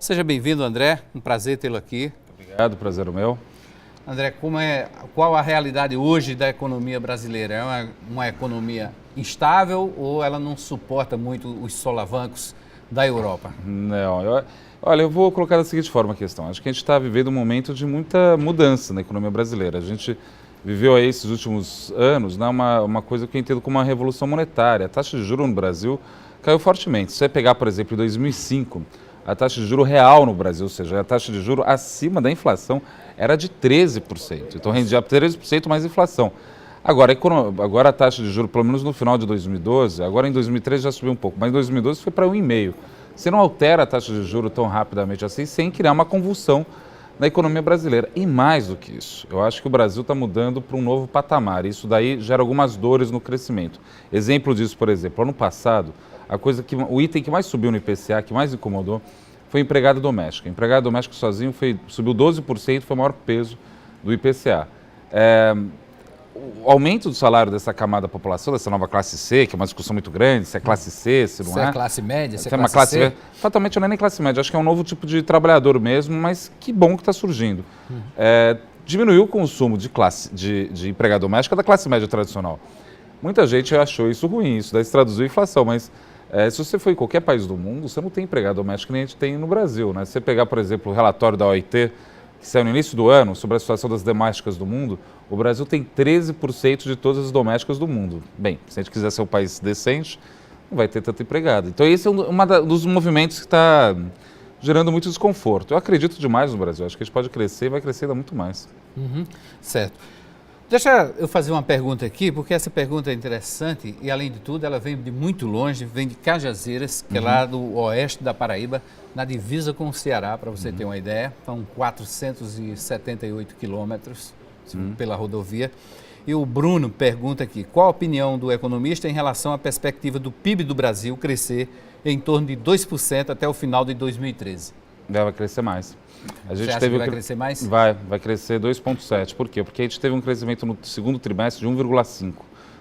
Seja bem-vindo, André. Um prazer tê-lo aqui. Obrigado, prazer é meu. André, qual a realidade hoje da economia brasileira? É uma economia instável ou ela não suporta muito os solavancos da Europa? Não, olha, eu vou colocar da seguinte forma a questão. Acho que a gente está vivendo um momento de muita mudança na economia brasileira. A gente viveu aí esses últimos anos, né, uma coisa que eu entendo como uma revolução monetária. A taxa de juros no Brasil caiu fortemente. Se você pegar, por exemplo, em 2005, a taxa de juros real no Brasil, ou seja, a taxa de juros acima da inflação, era de 13%. Então rendia 13% mais inflação. Agora a taxa de juros, pelo menos no final de 2012, agora em 2013 já subiu um pouco, mas em 2012 foi para 1,5%. Você não altera a taxa de juros tão rapidamente assim, sem criar uma convulsão na economia brasileira. E mais do que isso, eu acho que o Brasil está mudando para um novo patamar. Isso daí gera algumas dores no crescimento. Exemplo disso, por exemplo, ano passado, o item que mais subiu no IPCA, que mais incomodou, foi empregado doméstico. Empregado doméstico sozinho subiu 12%, foi o maior peso do IPCA. O aumento do salário dessa camada da população, dessa nova classe C, que é uma discussão muito grande, se é classe C, se não é. Se é classe média, se é uma classe C. Fatalmente não é nem classe média, acho que é um novo tipo de trabalhador mesmo, mas que bom que está surgindo. Diminuiu o consumo de empregado doméstico da classe média tradicional. Muita gente achou isso ruim, isso daí se traduziu em inflação, mas se você for em qualquer país do mundo, você não tem empregado doméstico que nem a gente tem no Brasil, né? Se você pegar, por exemplo, o relatório da OIT, que saiu no início do ano, sobre a situação das domésticas do mundo, o Brasil tem 13% de todas as domésticas do mundo. Bem, se a gente quiser ser um país decente, não vai ter tanto empregado. Então esse é um dos movimentos que está gerando muito desconforto. Eu acredito demais no Brasil, acho que a gente pode crescer e vai crescer ainda muito mais. Certo. Deixa eu fazer uma pergunta aqui, porque essa pergunta é interessante e, além de tudo, ela vem de muito longe, vem de Cajazeiras, que é lá do oeste da Paraíba, na divisa com o Ceará, para você ter uma ideia. São 478 quilômetros pela rodovia. E o Bruno pergunta aqui, qual a opinião do economista em relação à perspectiva do PIB do Brasil crescer em torno de 2% até o final de 2013? Vai crescer mais. Você acha que vai crescer mais? Vai crescer 2,7%. Por quê? Porque a gente teve um crescimento no segundo trimestre de 1,5%.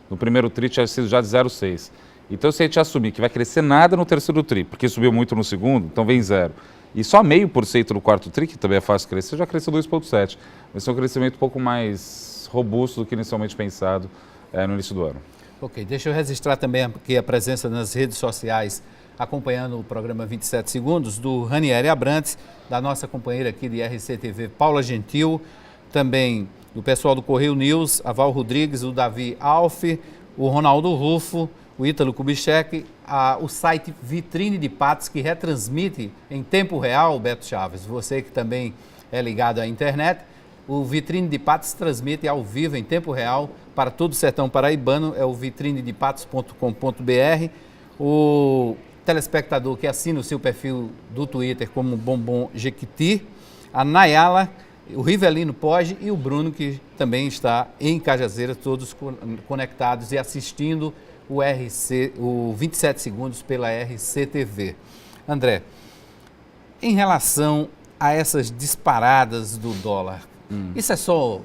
No primeiro tri tinha sido já de 0,6%. Então, se a gente assumir que vai crescer nada no terceiro tri, porque subiu muito no segundo, então vem 0%. E só 0,5% no quarto tri, que também é fácil crescer, já cresceu 2,7%. Vai ser um crescimento um pouco mais robusto do que inicialmente pensado no início do ano. Ok, deixa eu registrar também aqui a presença nas redes sociais, acompanhando o programa 27 Segundos, do Ranieri Abrantes, da nossa companheira aqui de RCTV, Paula Gentil, também do pessoal do Correio News, a Val Rodrigues, o Davi Alfe, o Ronaldo Rufo, o Ítalo Kubitschek, o site Vitrine de Patos, que retransmite em tempo real, Beto Chaves, você que também é ligado à internet, o Vitrine de Patos transmite ao vivo, em tempo real, para todo o sertão paraibano, é o vitrinedepatos.com.br. O telespectador que assina o seu perfil do Twitter como Bombom Jequiti, a Nayala, o Rivelino Poggi e o Bruno, que também está em Cajazeiras, todos conectados e assistindo o 27 Segundos pela RCTV. André, em relação a essas disparadas do dólar, isso é só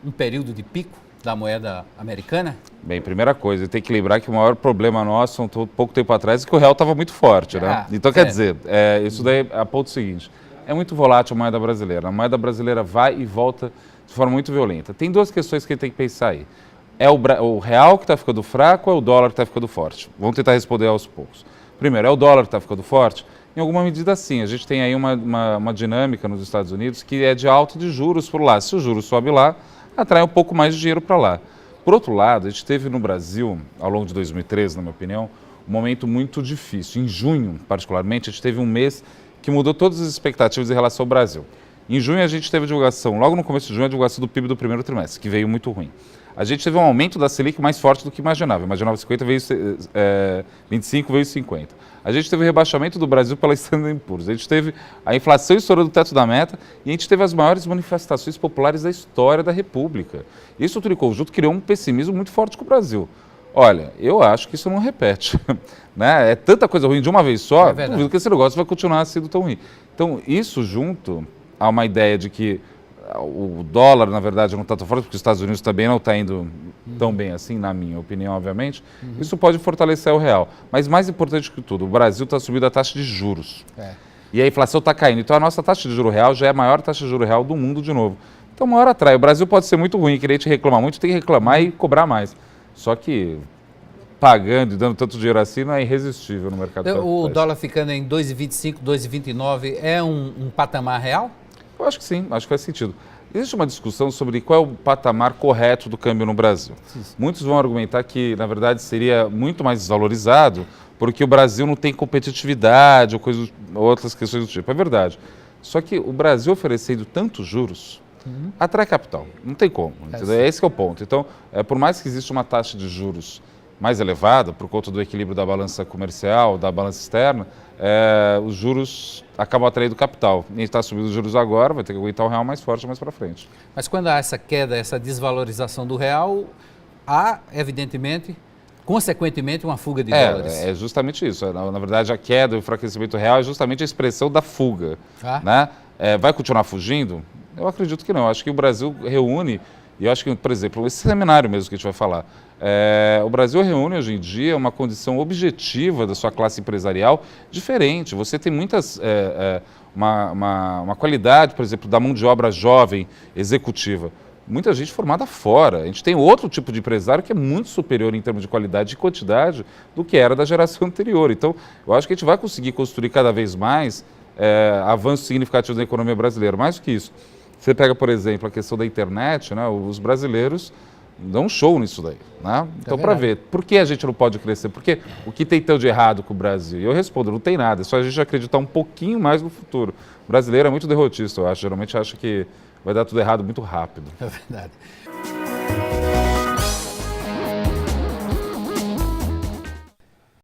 um período de pico da moeda americana? Bem, primeira coisa, tem que lembrar que o maior problema nosso, pouco tempo atrás, é que o real estava muito forte, né? Então, quer dizer, isso daí aponta o seguinte, é muito volátil a moeda brasileira. A moeda brasileira vai e volta de forma muito violenta. Tem duas questões que a gente tem que pensar aí. É o real que está ficando fraco ou é o dólar que está ficando forte? Vamos tentar responder aos poucos. Primeiro, é o dólar que está ficando forte? Em alguma medida, sim. A gente tem aí uma dinâmica nos Estados Unidos que é de alta de juros por lá. Se o juros sobe lá, atrai um pouco mais de dinheiro para lá. Por outro lado, a gente teve no Brasil, ao longo de 2013, na minha opinião, um momento muito difícil. Em junho, particularmente, a gente teve um mês que mudou todas as expectativas em relação ao Brasil. Em junho, a gente teve a divulgação, logo no começo de junho, a divulgação do PIB do primeiro trimestre, que veio muito ruim. A gente teve um aumento da Selic mais forte do que imaginava. Imaginava 50, veio 25, veio 50. A gente teve o rebaixamento do Brasil pela Standard & Poor's. A gente teve a inflação estourando o teto da meta e a gente teve as maiores manifestações populares da história da República. Isso tudo em conjunto criou um pessimismo muito forte com o Brasil. Olha, eu acho que isso não repete. Né? É tanta coisa ruim de uma vez só, duvido que esse negócio vai continuar sendo tão ruim. Então, isso junto a uma ideia de que o dólar, na verdade, não está tão forte, porque os Estados Unidos também não está indo tão bem assim, na minha opinião, obviamente. Isso pode fortalecer o real. Mas mais importante que tudo, o Brasil está subindo a taxa de juros. e a inflação está caindo. Então a nossa taxa de juros real já é a maior taxa de juros real do mundo de novo. Então uma hora atrai. O Brasil pode ser muito ruim, querer te reclamar muito, tem que reclamar e cobrar mais. Só que pagando e dando tanto dinheiro assim não é irresistível no mercado. O dólar ficando em 2,25, 2,29 é um patamar real? Eu acho que sim, acho que faz sentido. Existe uma discussão sobre qual é o patamar correto do câmbio no Brasil. Muitos vão argumentar que, na verdade, seria muito mais desvalorizado porque o Brasil não tem competitividade ou outras questões do tipo. É verdade. Só que o Brasil oferecendo tantos juros atrai capital. Não tem como. É esse que é o ponto. Então, por mais que exista uma taxa de juros mais elevada, por conta do equilíbrio da balança comercial, da balança externa, os juros acabam atraindo capital. E está subindo os juros agora, vai ter que aguentar o real mais forte mais para frente. Mas quando há essa queda, essa desvalorização do real, há, evidentemente, consequentemente, uma fuga de dólares. É justamente isso. Na verdade, a queda e o enfraquecimento real é justamente a expressão da fuga. Né? Vai continuar fugindo? Eu acredito que não. Eu acho que o Brasil reúne, e eu acho que, por exemplo, esse seminário mesmo que a gente vai falar, o Brasil reúne hoje em dia uma condição objetiva da sua classe empresarial diferente. Você tem uma qualidade, por exemplo, da mão de obra jovem, executiva. Muita gente formada fora. A gente tem outro tipo de empresário que é muito superior em termos de qualidade e quantidade do que era da geração anterior. Então, eu acho que a gente vai conseguir construir cada vez mais avanços significativos na economia brasileira. Mais do que isso, você pega, por exemplo, a questão da internet, né? Os brasileiros dão um show nisso daí. Né? Então, para ver, por que a gente não pode crescer? Porque o que tem tão de errado com o Brasil? E eu respondo, não tem nada, é só a gente acreditar um pouquinho mais no futuro. O brasileiro é muito derrotista, eu acho, geralmente acha que vai dar tudo errado muito rápido. É verdade.